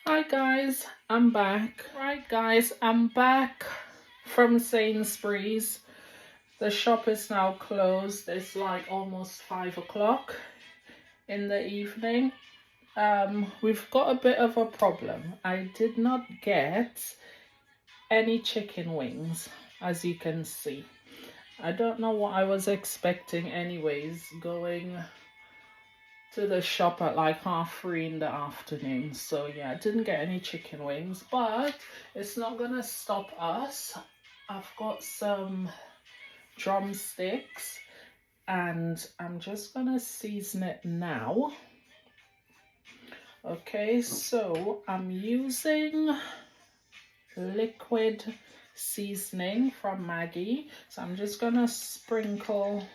Hi guys, I'm back. Right guys, I'm back from Sainsbury's. The shop is now closed. It's like almost 5 o'clock in the evening. We've got a bit of a problem. I did not get any chicken wings, as you can see. I don't know what I was expecting anyways, going to the shop at like 3:30 in the afternoon. So yeah, I didn't get any chicken wings, but it's not gonna stop us. I've got some drumsticks and I'm just gonna season it now. Okay, so I'm using liquid seasoning from Maggie. So I'm just gonna sprinkle.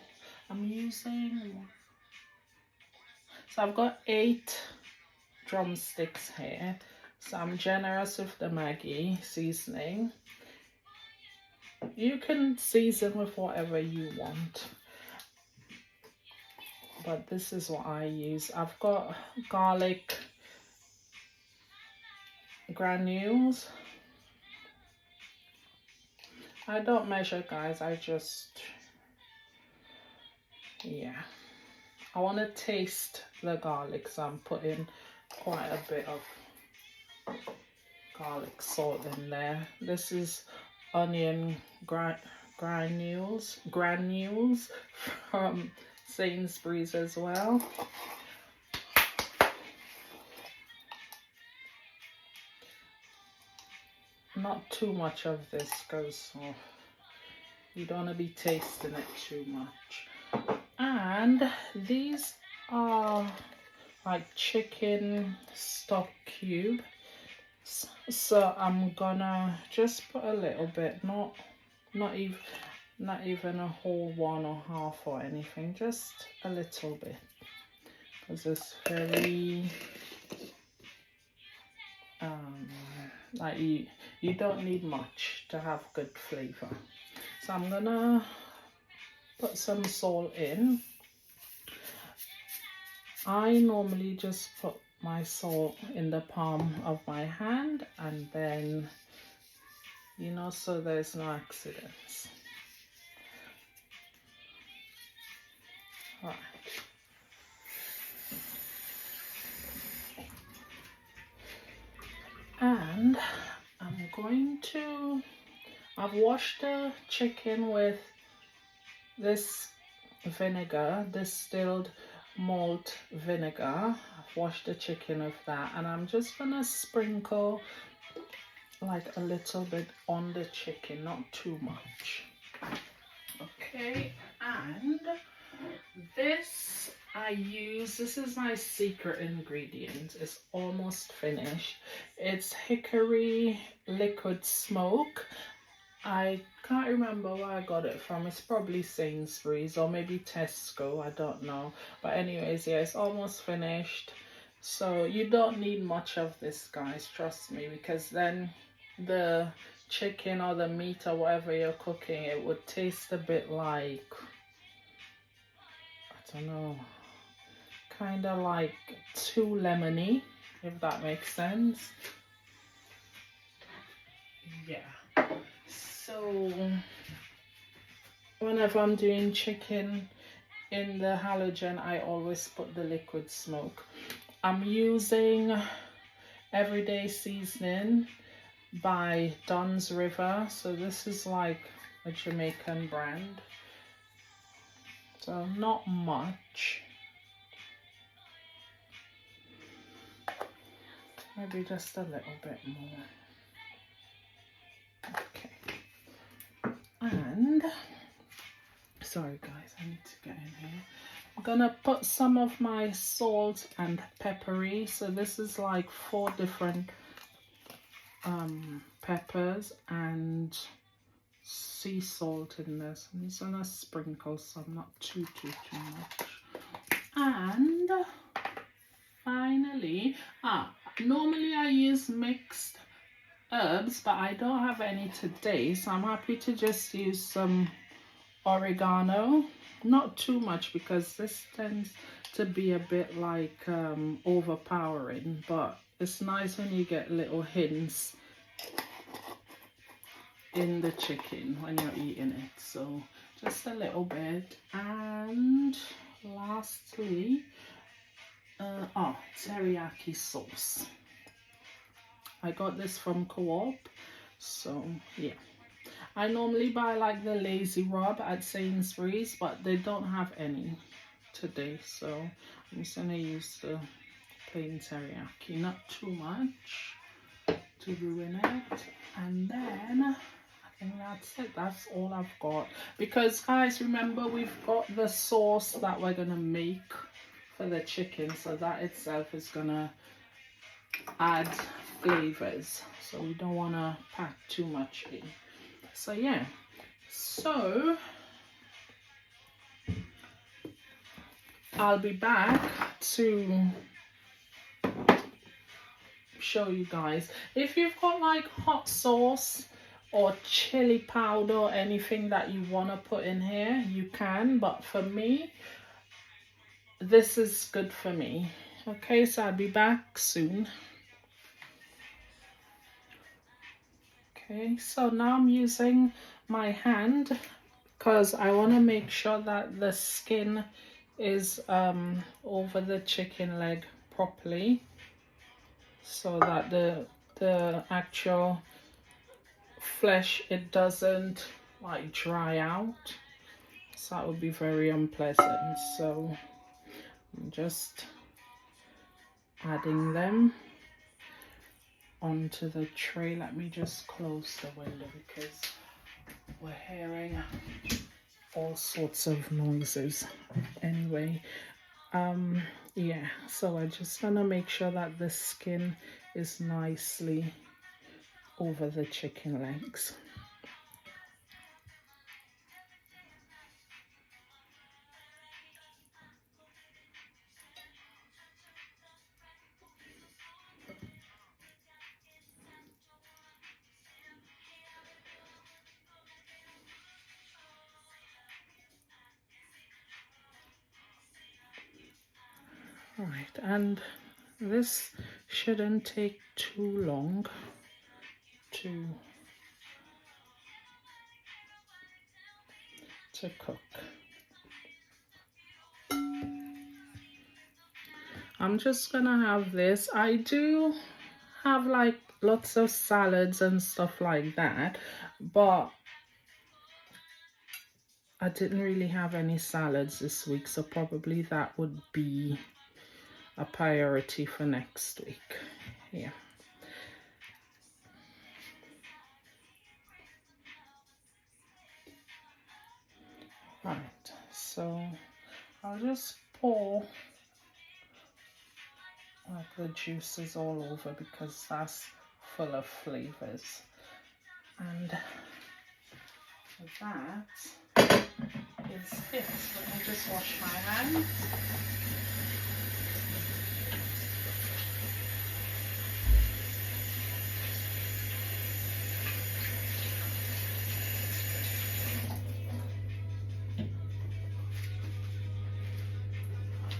So I've got 8 drumsticks here. So I'm generous with the Maggie seasoning. You can season with whatever you want, but this is what I use. I've got garlic granules. I don't measure, guys. Yeah. I want to taste the garlic, so I'm putting quite a bit of garlic salt in there. This is onion granules from Sainsbury's as well. Not too much of this because you don't want to be tasting it too much. And these are like chicken stock cube. So I'm gonna just put a little bit, not even a whole one or half or anything, just a little bit, because it's very like you don't need much to have good flavor. So I'm gonna put some salt in. I normally just put my salt in the palm of my hand, and then, you know, so there's no accidents. All right. And I've washed the chicken with this vinegar, distilled malt vinegar. I've washed the chicken with that, and I'm just gonna sprinkle like a little bit on the chicken, not too much. Okay, and this is my secret ingredient. It's almost finished. It's hickory liquid smoke. I can't remember where I got it from. It's probably Sainsbury's or maybe Tesco, I don't know. But anyways, yeah, it's almost finished. So you don't need much of this, guys, trust me, because then the chicken or the meat or whatever you're cooking, it would taste a bit like, I don't know, kind of like too lemony, if that makes sense. Yeah. So whenever I'm doing chicken in the halogen, I always put the liquid smoke. I'm using Everyday Seasoning by Don's River. So this is like a Jamaican brand. So not much. Maybe just a little bit more. Okay. And sorry guys, I need to get in here. I'm gonna put some of my salt and peppery. So this is like 4 different peppers and sea salt in this. I'm just gonna sprinkle some, not too much. And finally, normally I use mixed herbs, but I don't have any today, so I'm happy to just use some oregano. Not too much, because this tends to be a bit like overpowering, but it's nice when you get little hints in the chicken when you're eating it. So just a little bit. And lastly, teriyaki sauce. I got this from Co-op, so yeah. I normally buy like the Lazy Rub at Sainsbury's, but they don't have any today, so I'm just gonna use the plain teriyaki, not too much to ruin it. And then I think that's it. That's all I've got, because guys, remember, we've got the sauce that we're gonna make for the chicken, so that itself is gonna add flavors, so we don't want to pack too much in. So yeah, so I'll be back to show you guys. If you've got like hot sauce or chili powder or anything that you want to put in here, you can, but for me, this is good for me. Okay, so I'll be back soon. Okay, so now I'm using my hand because I want to make sure that the skin is over the chicken leg properly, so that the actual flesh, it doesn't like dry out, so that would be very unpleasant. So I'm just adding them onto the tray. Let me just close the window because we're hearing all sorts of noises. Anyway, yeah, so I just want to make sure that the skin is nicely over the chicken legs. Alright, and this shouldn't take too long to cook. I'm just gonna have this. I do have like lots of salads and stuff like that, but I didn't really have any salads this week, so probably that would be a priority for next week. Yeah. Right, so I'll just pour like the juices all over because that's full of flavors. And that is it. Let me just wash my hands.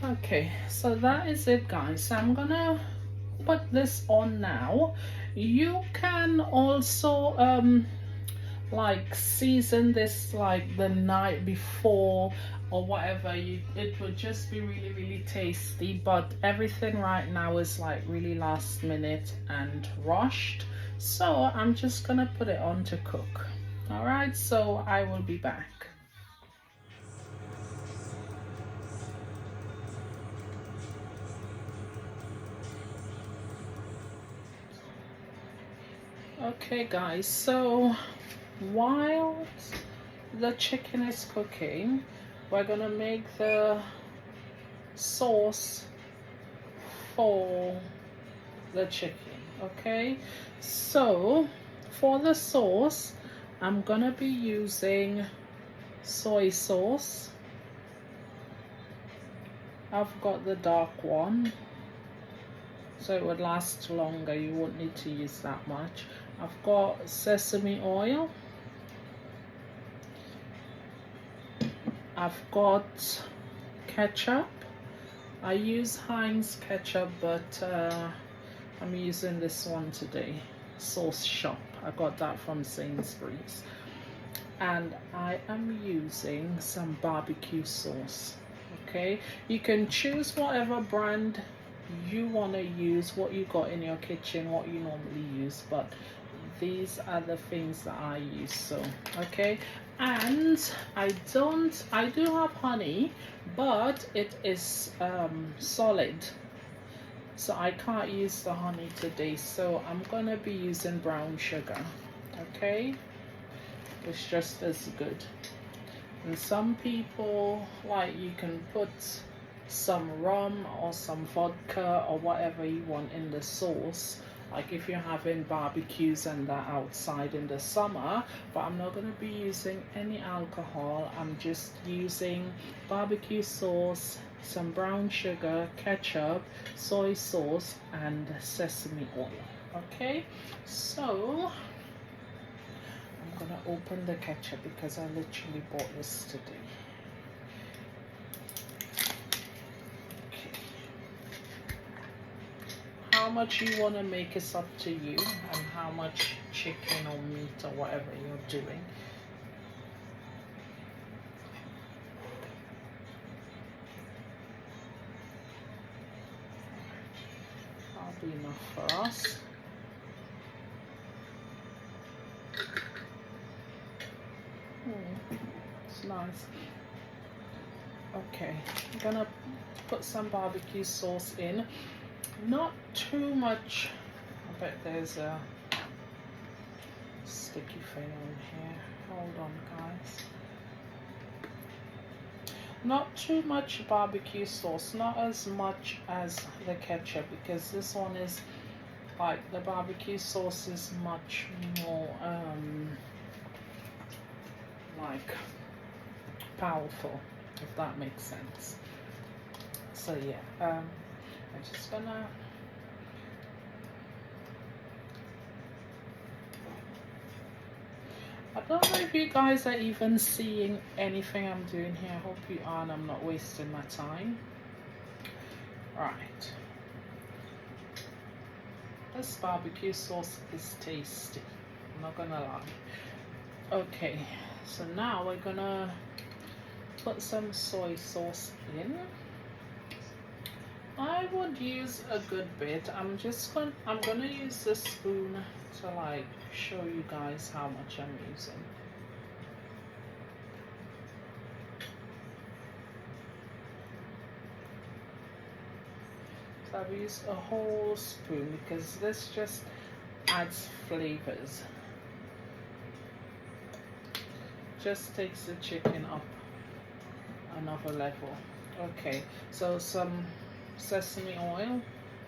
Okay, so that is it, guys. So I'm gonna put this on now. You can also like season this like the night before or whatever. It would just be really, really tasty, but everything right now is like really last minute and rushed, so I'm just gonna put it on to cook. All right, so I will be back. Okay guys, so while the chicken is cooking, we're gonna make the sauce for the chicken. Okay, so for the sauce, I'm gonna be using soy sauce. I've got the dark one, so it would last longer. You won't need to use that much. I've got sesame oil. I've got ketchup. I use Heinz ketchup, but I'm using this one today, Sauce Shop. I got that from Sainsbury's. And I am using some barbecue sauce. Okay, you can choose whatever brand you want to use, what you got in your kitchen, what you normally use, but these are the things that I use. So okay, and I do have honey, but it is solid, so I can't use the honey today, so I'm gonna be using brown sugar. Okay, it's just as good. And some people, like, you can put some rum or some vodka or whatever you want in the sauce, like if you're having barbecues and that outside in the summer. But I'm not going to be using any alcohol. I'm just using barbecue sauce, some brown sugar, ketchup, soy sauce, and sesame oil. Okay, so I'm gonna open the ketchup because I literally bought this today. Okay. How much you want to make is up to you, and how much chicken or meat or whatever you're doing. That'll be enough for us. It's nice. Okay, I'm gonna put some barbecue sauce in. Not too much. I bet there's a sticky thing on here. Hold on, guys. Not too much barbecue sauce, not as much as the ketchup, because this one is like, the barbecue sauce is much more like powerful, if that makes sense. So yeah, I'm just gonna I don't know if you guys are even seeing anything I'm doing here. I hope you are and I'm not wasting my time. Right, this barbecue sauce is tasty, I'm not gonna lie. Okay, so now we're gonna put some soy sauce in. I would use a good bit. I'm gonna use this spoon to like show you guys how much I'm using. So I've used a whole spoon because this just adds flavors. Just takes the chicken up another level. Okay, so some sesame oil.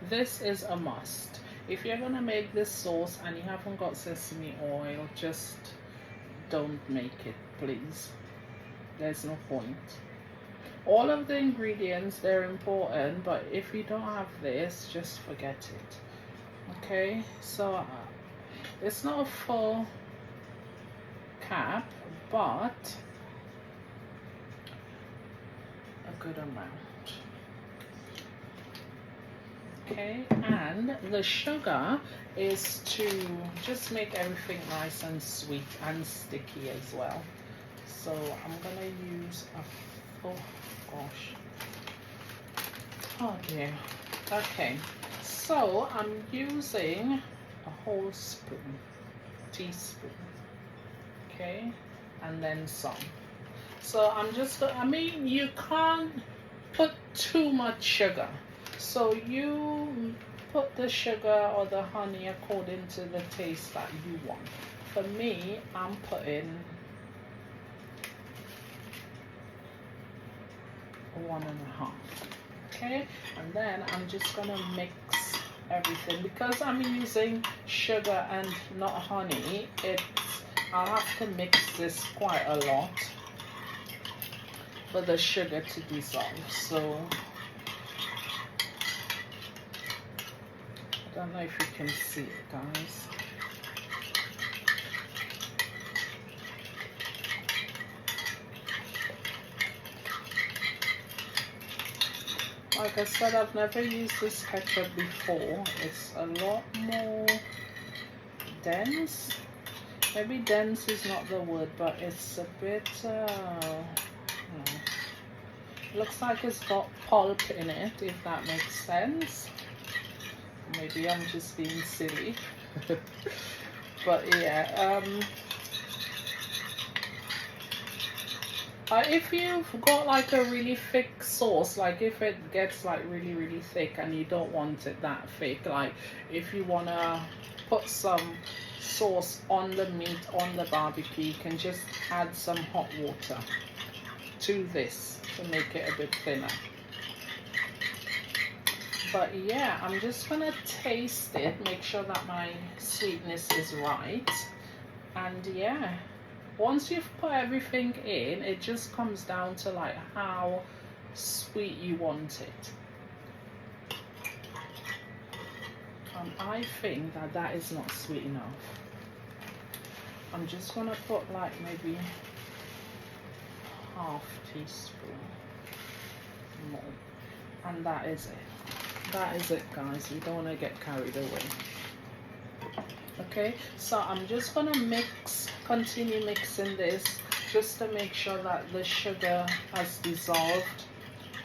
This is a must. If you're gonna make this sauce and you haven't got sesame oil, just don't make it, please. There's no point. All of the ingredients, they're important, but if you don't have this, just forget it. Okay, so it's not a full cap, but a good amount. Okay, and the sugar is to just make everything nice and sweet and sticky as well. So I'm gonna use oh gosh, oh dear. Okay, so I'm using a whole spoon, teaspoon. Okay, and then some. So I'm just, I mean, you can't put too much sugar. So you put the sugar or the honey according to the taste that you want. For me, I'm putting 1.5. Okay, and then I'm just gonna mix everything because I'm using sugar and not honey. I'll have to mix this quite a lot for the sugar to dissolve. So I don't know if you can see it, guys. Like I said, I've never used this ketchup before. It's a lot more dense. Maybe dense is not the word, but it's a bit, looks like it's got pulp in it, if that makes sense. Maybe I'm just being silly. But yeah, if you've got like a really thick sauce, like if it gets like really thick and you don't want it that thick, like if you want to put some sauce on the meat on the barbecue, you can just add some hot water to this to make it a bit thinner. But yeah, I'm just gonna taste it, make sure that my sweetness is right. And yeah, once you've put everything in, it just comes down to like how sweet you want it. I think that that is not sweet enough. I'm just gonna put like maybe half teaspoon more, and that is it. That is it, guys. You don't want to get carried away. Okay, so I'm just gonna continue mixing this just to make sure that the sugar has dissolved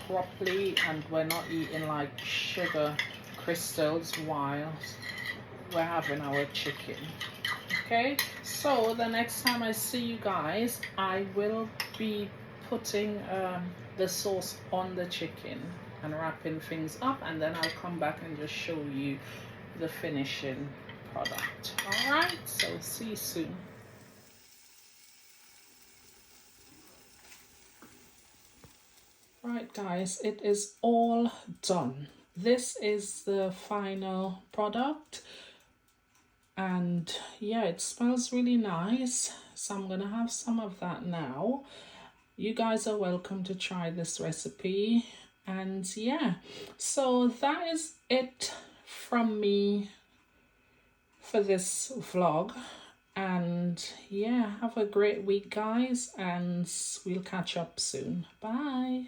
properly and we're not eating like sugar crystals while we're having our chicken. Okay, so the next time I see you guys, I will be putting the sauce on the chicken and wrapping things up, and then I'll come back and just show you the finishing product. All right, so see you soon. Right guys, it is all done. This is the final product, and yeah, it smells really nice, so I'm gonna have some of that now. You guys are welcome to try this recipe. And yeah, so that is it from me for this vlog. And yeah, have a great week guys, and we'll catch up soon. Bye.